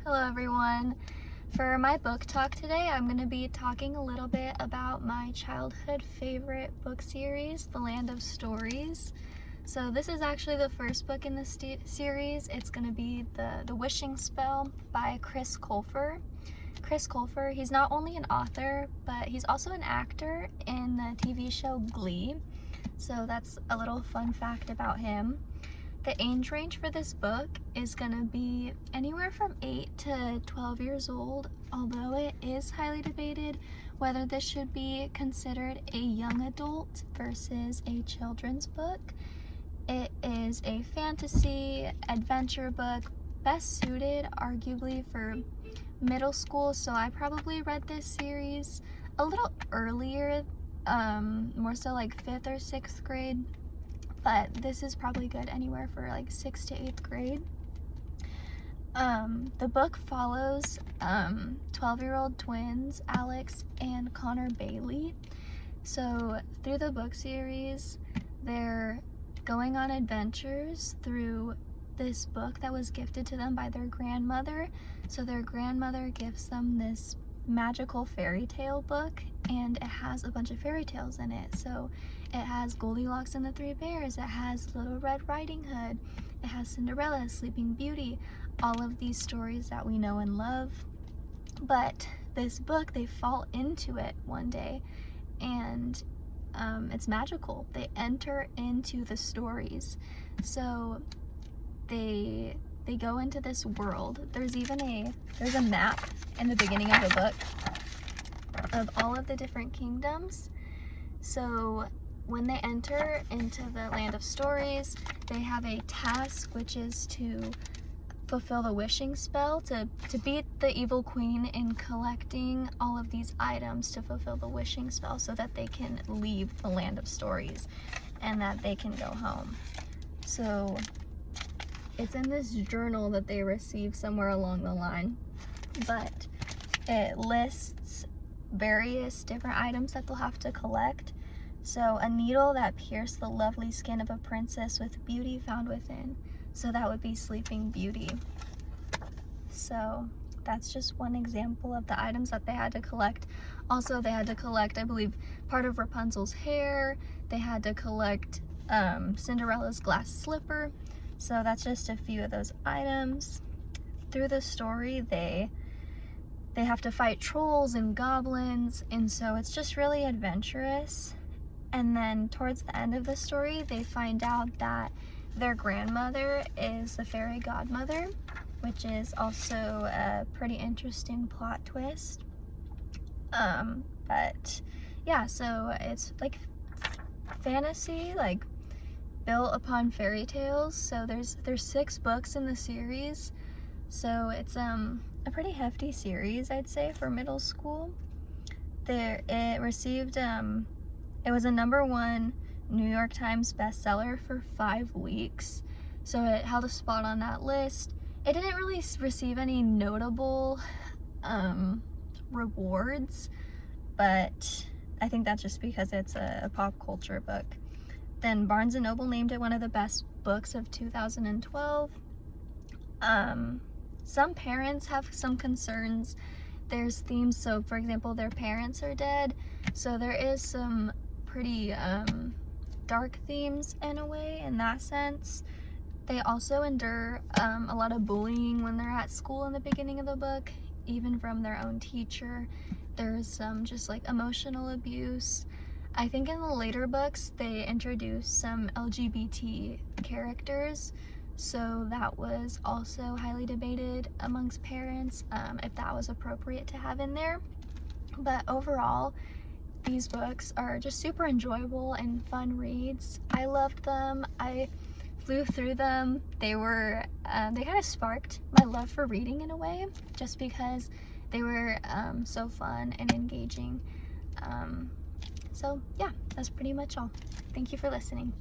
Hello everyone. For my book talk today, I'm going to be talking a little bit about my childhood favorite book series, The Land of Stories. So this is actually the first book in the series. It's going to be the Wishing Spell by Chris Colfer. Chris Colfer, he's not only an author, but he's also an actor in the TV show Glee. So that's a little fun fact about him. The age range for this book is going to be anywhere from 8 to 12 years old, although it is highly debated whether this should be considered a young adult versus a children's book. It is a fantasy adventure book, best suited arguably for middle school, so I probably read this series a little earlier, more so like 5th or 6th grade. But this is probably good anywhere for like 6th to 8th grade. The book follows 12-year-old twins, Alex and Connor Bailey. So through the book series, they're going on adventures through this book that was gifted to them by their grandmother. So their grandmother gives them this magical fairy tale book, and it has a bunch of fairy tales in it. So it has Goldilocks and the Three Bears, it has Little Red Riding Hood, it has Cinderella, Sleeping Beauty, all of these stories that we know and love. But this book, they fall into it one day, and it's magical. They enter into the stories. So they go into this world. There's a map in the beginning of the book of all of the different kingdoms. So when they enter into the Land of Stories, they have a task, which is to fulfill the wishing spell, to beat the evil queen in collecting all of these items to fulfill the wishing spell so that they can leave the Land of Stories and that they can go home. So it's in this journal that they receive somewhere along the line, but it lists various different items that they'll have to collect. So a needle that pierced the lovely skin of a princess with beauty found within. So that would be Sleeping Beauty. So that's just one example of the items that they had to collect. Also, they had to collect, I believe, part of Rapunzel's hair. They had to collect Cinderella's glass slipper. So that's just a few of those items. Through the story, they have to fight trolls and goblins, and so it's just really adventurous. And then towards the end of the story, they find out that their grandmother is the fairy godmother, which is also a pretty interesting plot twist. But yeah, so it's like fantasy, like built upon fairy tales. So there's 6 books in the series, so it's a pretty hefty series, I'd say, for middle school. It received it was a #1 New York Times bestseller for 5 weeks, so it held a spot on that list. It didn't really receive any notable rewards, but I think that's just because it's a pop culture book. Then Barnes & Noble named it one of the best books of 2012. Some parents have some concerns. There's themes, so for example, their parents are dead, so there is some pretty dark themes in a way, in that sense. They also endure a lot of bullying when they're at school in the beginning of the book, even from their own teacher. There's some just like emotional abuse. I think in the later books they introduced some LGBT characters, so that was also highly debated amongst parents if that was appropriate to have in there. But overall, these books are just super enjoyable and fun reads. I loved them. I flew through them. They were they kind of sparked my love for reading in a way, just because they were so fun and engaging. So yeah, that's pretty much all. Thank you for listening.